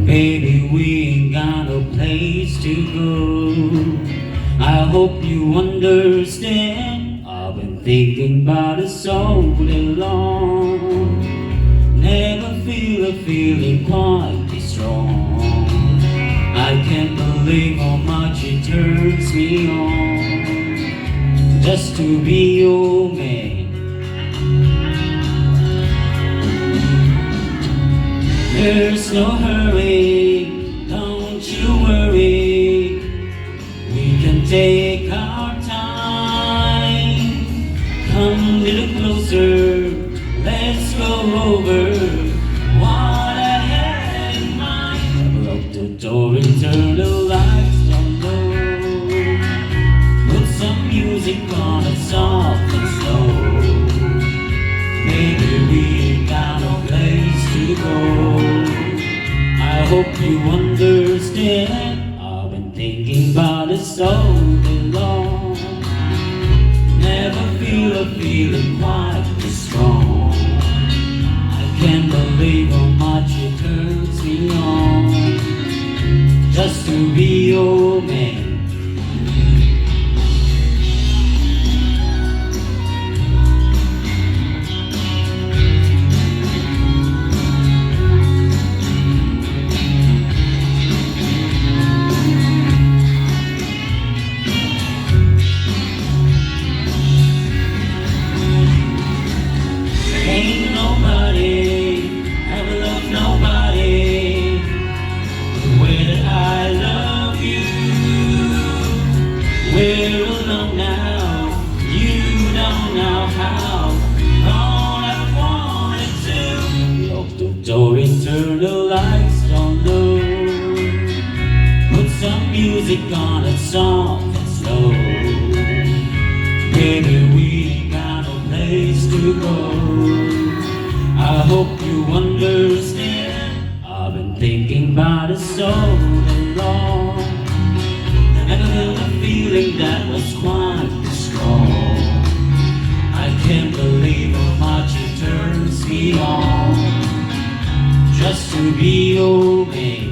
Baby, we ain't got no place to go. I hope you understand. I've been thinking about it so long. Never feel a feeling quite this strong. I can't believe how much it turns me on just to be your man. There's no hurry, don't you worry. We can take our time. Come a little closer, let's go over what I had in mind. Lock the door and turn the lights down low. Put some music on it soft and slow. Maybe we ain't got no place to go. I hope you understand. I've been thinking about it so long. Never feel a feeling quite this strong. I can't believe how much it turns me on just to be your man. Ain't nobody ever loved nobody the way that I love you. We're alone now, you don't know how. All I wanted to lock the door and turn the lights down low. Put some music on it soft and slow. Baby, we ain't got no place to go. I hope you understand. I've been thinking about it so long. And I felt a feeling that was quite strong. I can't believe how much it turns me on just to be your man.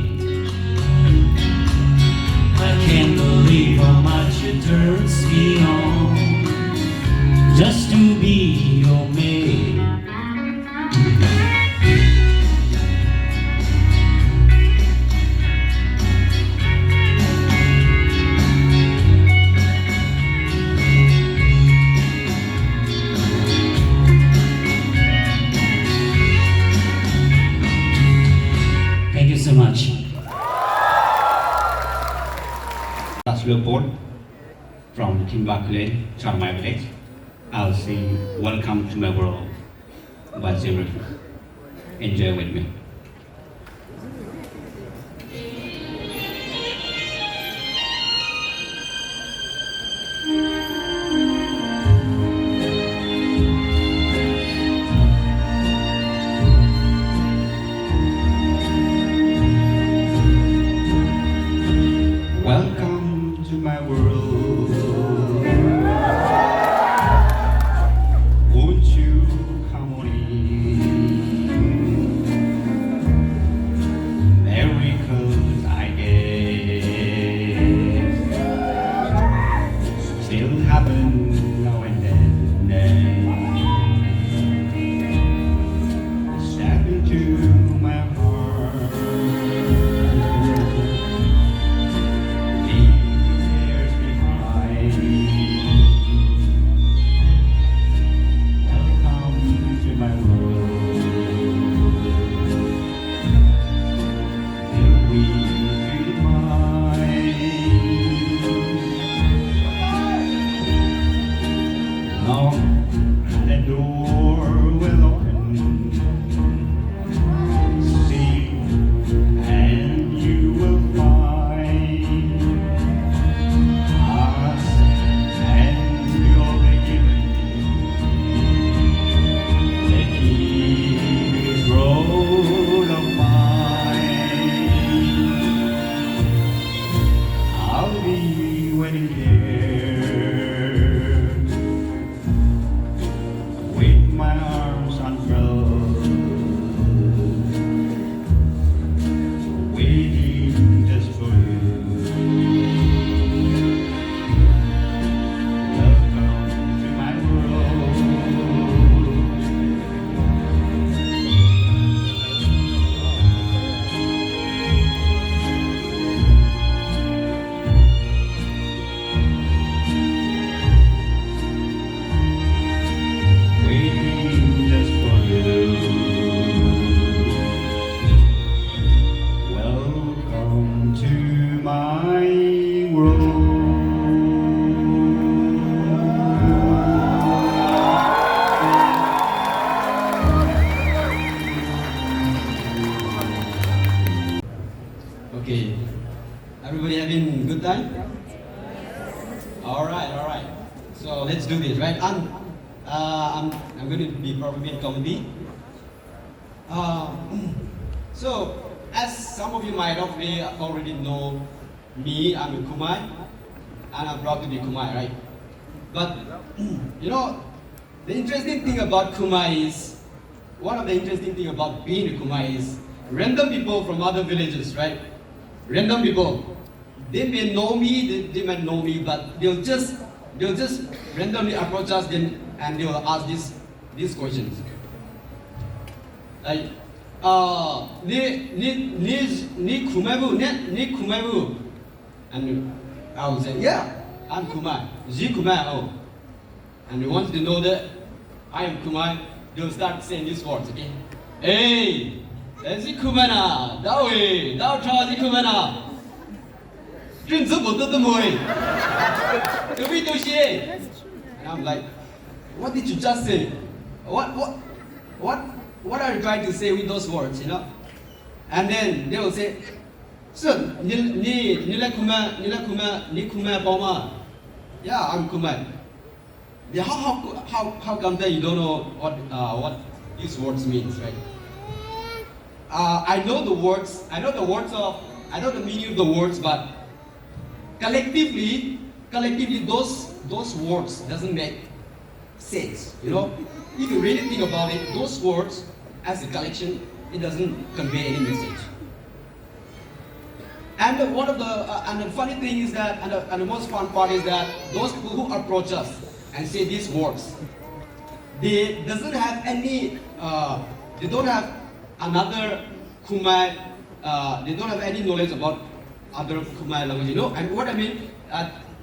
I can't believe how much it turns me on just to be your man. Thank you so much. That's Leopold from Timbuktu, Chiang-Mai village. I'll sing Welcome to My World by Zimmer. Enjoy with me. Welcome to my world. Won't you come on in? Okay. Everybody having good time? All right. So let's do this, right? I'm going to be probably in comedy. So as some of you might already know me, I'm a Khmer, and I'm proud to be Khmer, right? But you know, the interesting thing about Khmer is, one of the interesting thing about being a Khmer is random people from other villages, right? Random people, they may know me, they might know me, but they'll just randomly approach us and they'll ask these questions. Like, ni Khmer, and I will say, yeah, I'm Khmer. Ji Khmer, oh. And they want to know that I am Khmer, they'll start saying these words, okay? Hey, Ji Khmer na, dao cha Ji Khmer na. 认识我的么哎，对不对？ And I'm like, what did you just say? What are you trying to say with those words, you know? And then they will say, "Sir, ni Khmer Boma?" Yeah, I'm Khmer. Yeah, how come that you don't know what these words means, right? I know the meaning of the words, but collectively those words doesn't make sense, you know. If you really think about it, those words as a collection, it doesn't convey any message. And the funny thing is that, and the most fun part is that those people who approach us and say these words, they don't have another Khmer, they don't have any knowledge about other Khmer language, you know. And what I mean,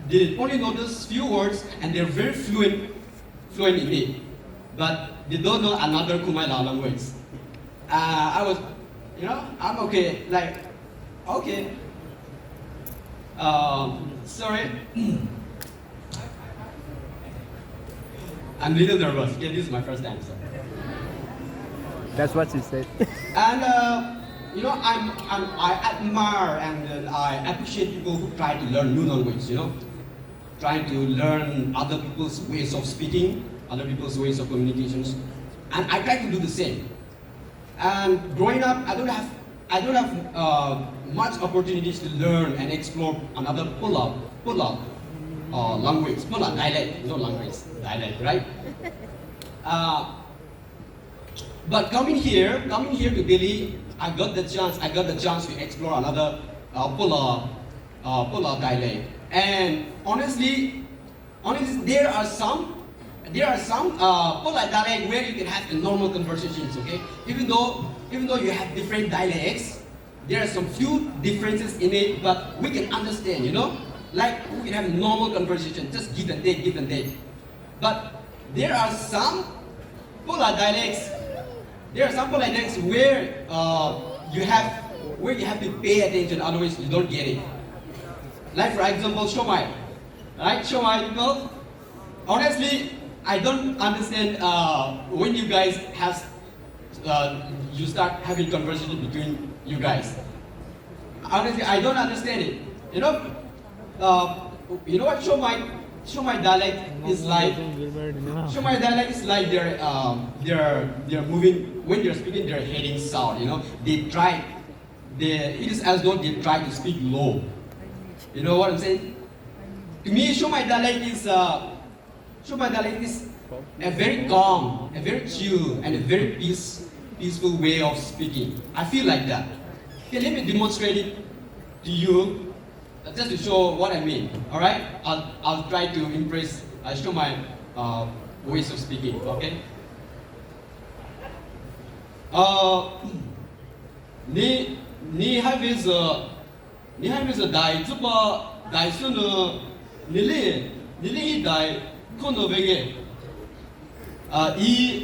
they only know those few words and they're very fluent in it, but they don't know another Khmer language. I was, you know, I'm okay, like, okay. Sorry. I'm a little nervous. Yeah, this is my first time, so. That's what she said. And you know, I admire and I appreciate people who try to learn new language, you know, trying to learn other people's ways of speaking, other people's ways of communications, and I try to do the same. And growing up, I don't have much opportunities to learn and explore another Pula language, Pula dialect, no language, dialect, right? But coming here to Delhi, I got the chance to explore another Pula dialect. And honestly, there are some Pula dialect where you can have normal conversations, okay? Even though you have different dialects, there are some few differences in it, but we can understand, you know? Like we can have normal conversation, just give and take. But there are some Pula dialects where you have to pay attention, otherwise you don't get it. Like for example, Shomai, right? Shomai people. Honestly, I don't understand when you guys you start having conversation between you guys. Honestly, I don't understand it. You know what Shomai dialect is like? Shomai dialect is like they're moving, when they're speaking, they're heading south, you know. It is as though they try to speak low. You know what I'm saying? To me, Shomai dialect is a very calm, a very chill, and a very peaceful way of speaking. I feel like that. Okay, let me demonstrate it to you, just to show what I mean. All right? I'll try to show my ways of speaking. Okay? Ni have is dai zupa dai sunu nili dai kono vege.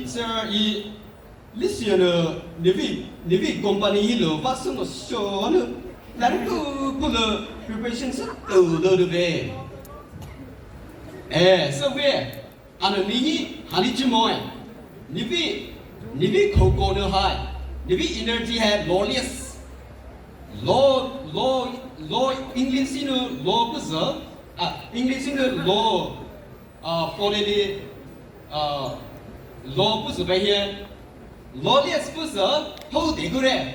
Sir listen Nivi company lo vasun show lan ku preparation sa do ve. So where ni chimoy Nivi koko no hai Nivi energy hai lawless law English in law buzzer English in law polity law buzzer by here lawless buzzer how they go there.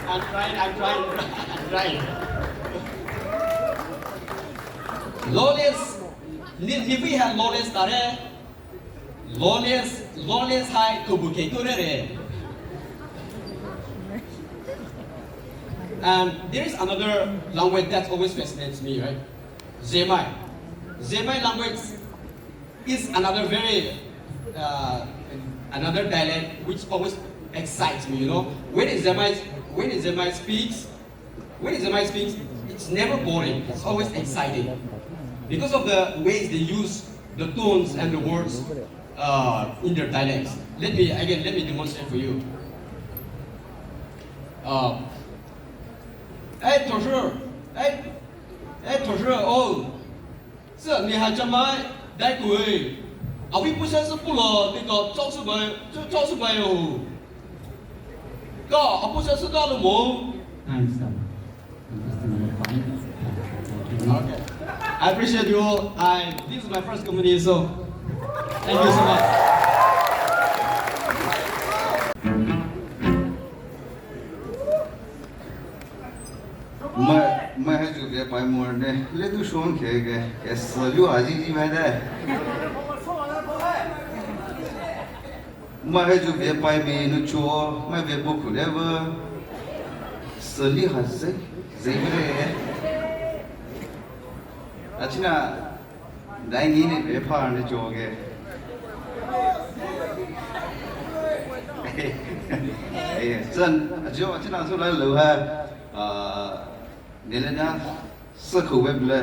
I'm trying. Lawless, if we have lawless, lawless high to book and there is another language that always fascinates me, right? Zemai. Zemai language is another very another dialect which always excites me. You know, when Zemai speaks, it's never boring. It's always exciting because of the ways they use the tones and the words in their dialects. Let me demonstrate for you. Hey, Tosher, oh, sir, 你还怎么带鬼？啊，we 不是不了那个赵世白哦，个啊不是到了么？ I'm sorry. Okay. I appreciate you all. This is my first comedy, so thank you so much. मैं है जो पाई मोड़ने ले तू shown खे गए कैसा जो आजी जी मैं दे मैं है जो पाई में नु चो मैं वे बुक ले वो सली हंसे ज़ेबरे अच्छा ना दाइंगी ने वे पार ने चो गए真就经常出来楼哈你人家四口外不来，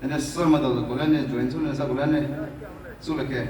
人家四么多的过来呢，转出来啥过来呢，做了个。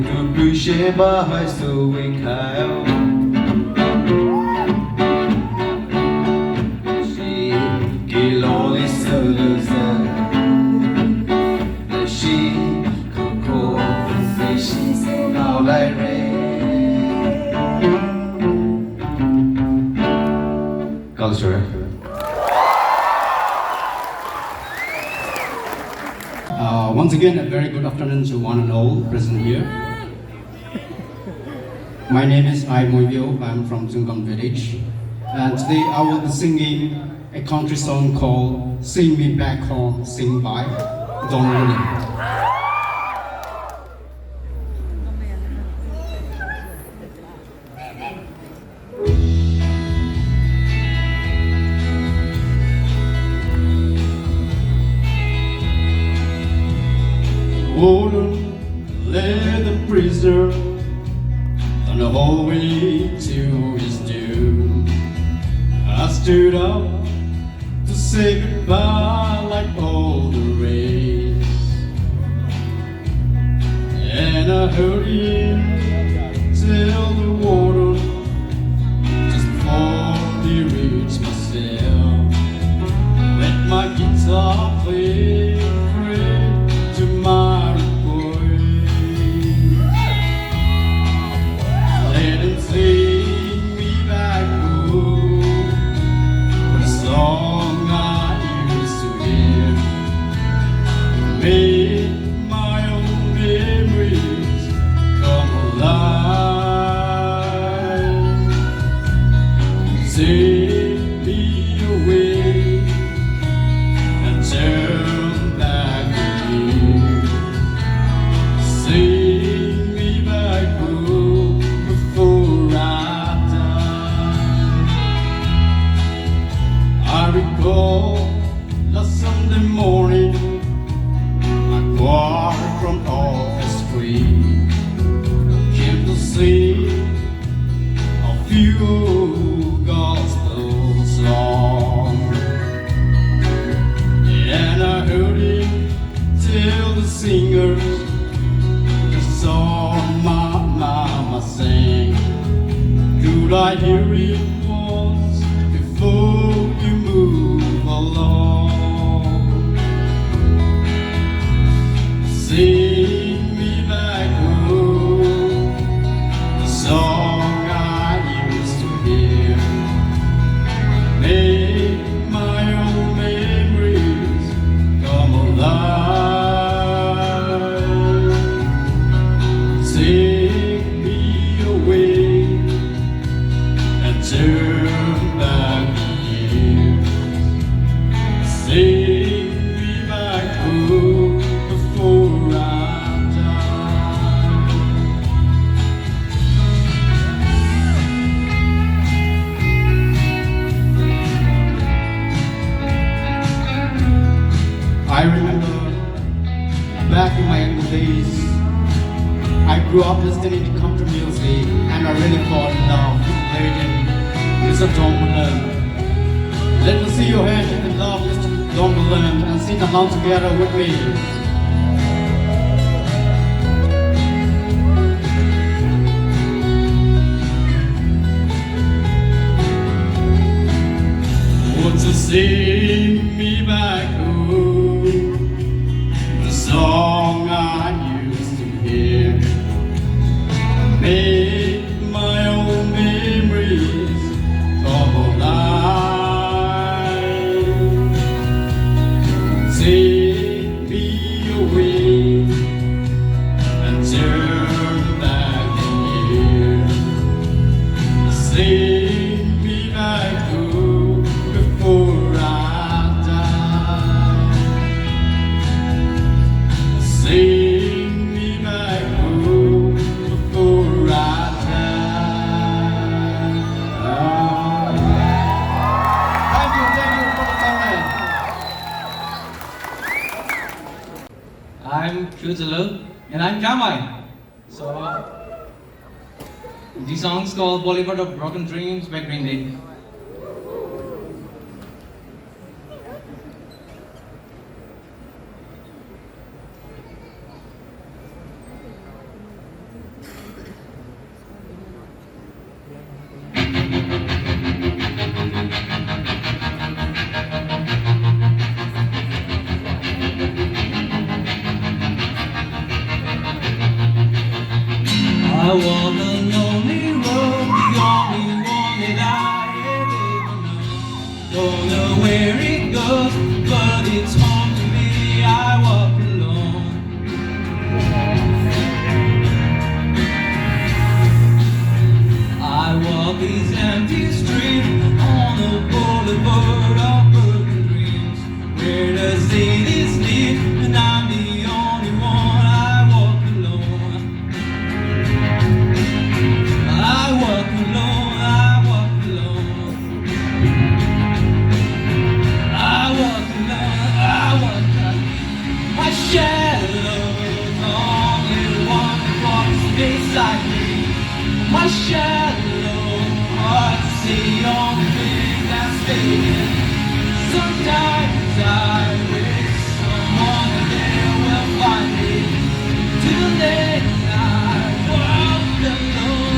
to appreciate my high so we She get all this solution that she could call she's now like rain. Culture. Once again, a very good afternoon to one and all present here. My name is Ai Moivio. I'm from Zungam village. And today I will be singing a country song called Sing Me Back Home, sing by Don William. Warden led the prisoner on the hallway to his doom. I stood up to say goodbye like all the rest, and I heard him tell the warden just before he reached my cell, let my guitar play to my sing me back home with a song I used to hear. Made my own memories come alive. Take me away and turn back the years. Sing me back home before I recall last Sunday morning, I walked from office free, came to sing a few gospel songs, and I heard him tell the singers the song my mama sang. Could I hear it once before you move along? Sing me back home, the song I used to hear. Make my own memories come alive. Take me away and turn back the years. Sing me back home before I die. I remember back in my younger days, I grew up listening to country music, and I really fall in love with legend Mr. Don William. Let me see your hand if you love Mr. Don William and sing along together with me. Want to sing me back home, the song I used to hear. Make my own memories come alive. Take me away and turn back the years. Sing me back home before I die. Sing me back home before I die. Thank you for the comment. I'm Kyuzalu and I'm Jamai. So the song's called Bollywood of Broken Dreams by Green Day. empty street on a boulevard of broken dreams. Where does cities lead? And I'm the only one. I walk alone. I walk alone. I walk alone. I walk alone. I walk alone. My shadow's only one that walks beside me. My shadow, heart's the only thing that's fading. Sometimes I wish someone there will find me. Till then I walk alone.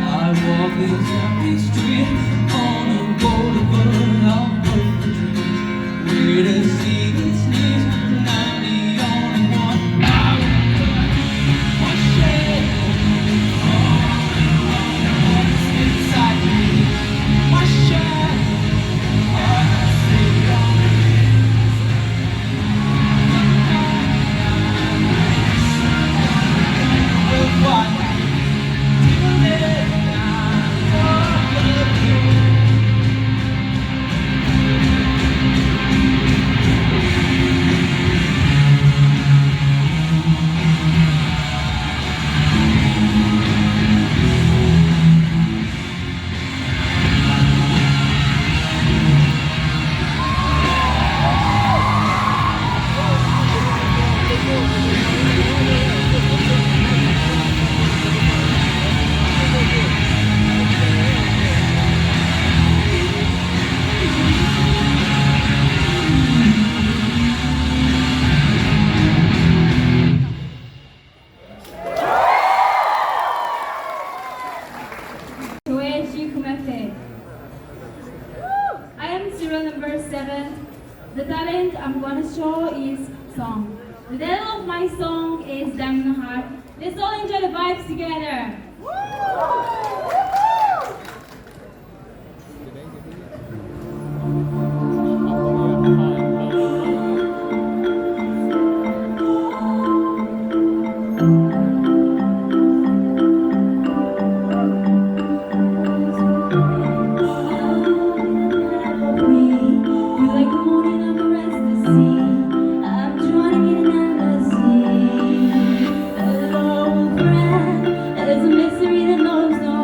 I walk this empty street on a boulevard of broken dreams. Where to see this leads, and I'm the only one. I walk my shadow, what's inside me? My shadow, heart's the only thing. Will find me. Till then I walk alone. Joeji Kumete. I am serial number 7. The talent I'm going to show is song. The title of my song is Diamond Heart. Let's all enjoy the vibes together. There's a mystery that knows no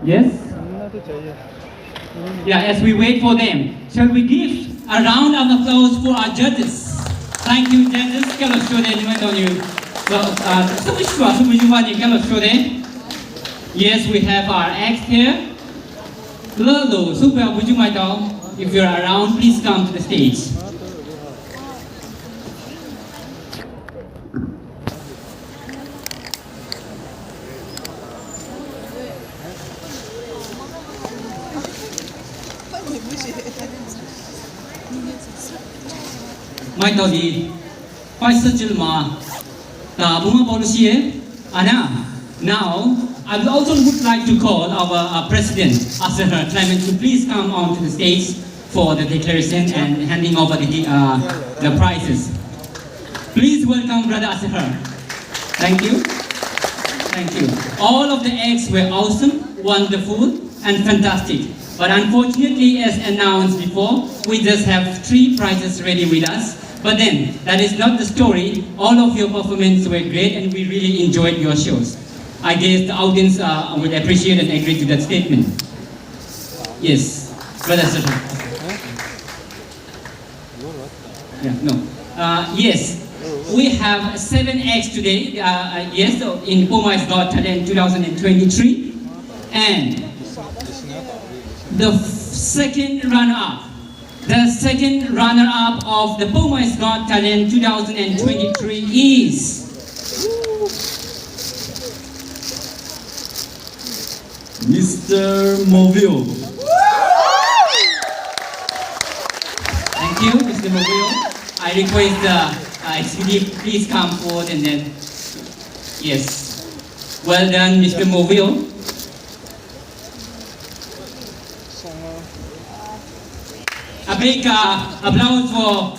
Yes? Yeah, as we wait for them, shall we give a round of applause for our judges? Thank you, judges. Kalau sudah dimakan you. So, semua kalau sudah. Yes, we have our acts here. Lolo, super, would you mind if you're around, please come to the stage. My doggy, quite such a ma. Bunga policy, Anna. Now, I also would like to call our president, Asahar Clement, to please come onto the stage for the declaration and handing over the prizes. Please welcome Brother Asahar. Thank you. Thank you. All of the acts were awesome, wonderful, and fantastic. But unfortunately, as announced before, we just have 3 prizes ready with us. But then, that is not the story. All of your performances were great and we really enjoyed your shows. I guess the audience would appreciate and agree to that statement. Yes, Brother Asahar. Yeah, no. Yes, we have 7 acts today. Yes, so in Puma's Got Talent 2023. And the second runner-up of the Puma's Got Talent 2023 is Mr. Movio. Thank you, Mr. Movio. I request the executive please come forward and then, yes. Well done, Mr. Movio. A big applause for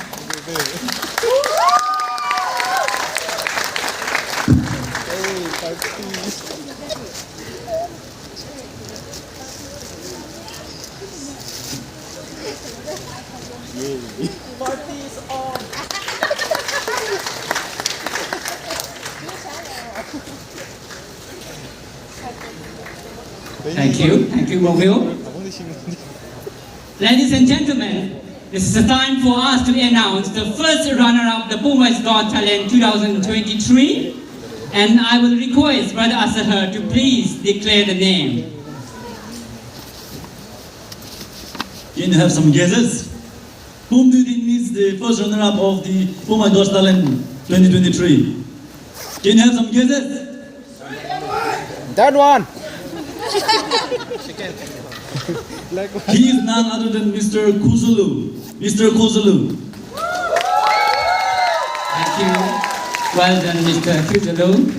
Thank you, Movio. Ladies and gentlemen, this is the time for us to announce the first runner-up, the Puma's Got Talent 2023. And I will request Brother Asahar to please declare the name. Can you have some guesses? Whom do you think is the first runner-up of the Puma's Got Talent 2023? Can you have some guesses? That one. He is none other than Mr. Kuzulu. Mr. Kuzulu. Thank you. Well done, Mr. Kuzulu.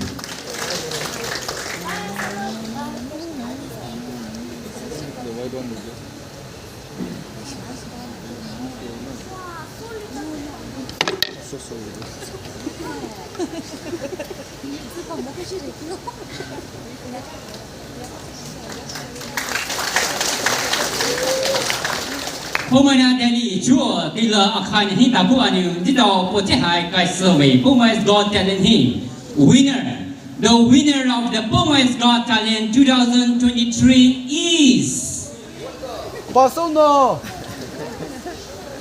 Pumana Delhi, Jua, Dilla Akan Hitabuanu, Dido, Potehai, Kai Survey, Puma's Got Talent He. Winner. The winner of the Puma's Got Talent 2023 is Pasono.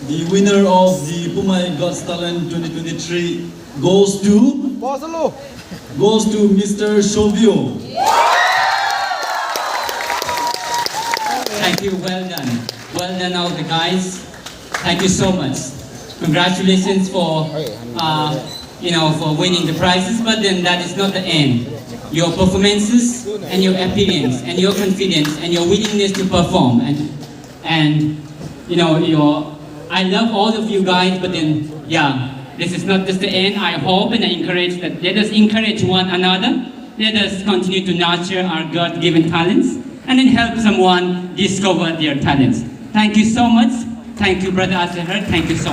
The winner of the Puma's Got Talent 2023 goes to Pasono. Mr. Shovio. Thank you, well done. Well done all the guys. Thank you so much. Congratulations for for winning the prizes, but then that is not the end. Your performances and your appearance and your confidence and your willingness to perform and I love all of you guys, but then this is not just the end. I hope and I encourage that let us encourage one another. Let us continue to nurture our God-given talents and then help someone discover their talents. Thank you so much. Thank you, Brother Asahar. Thank you so much.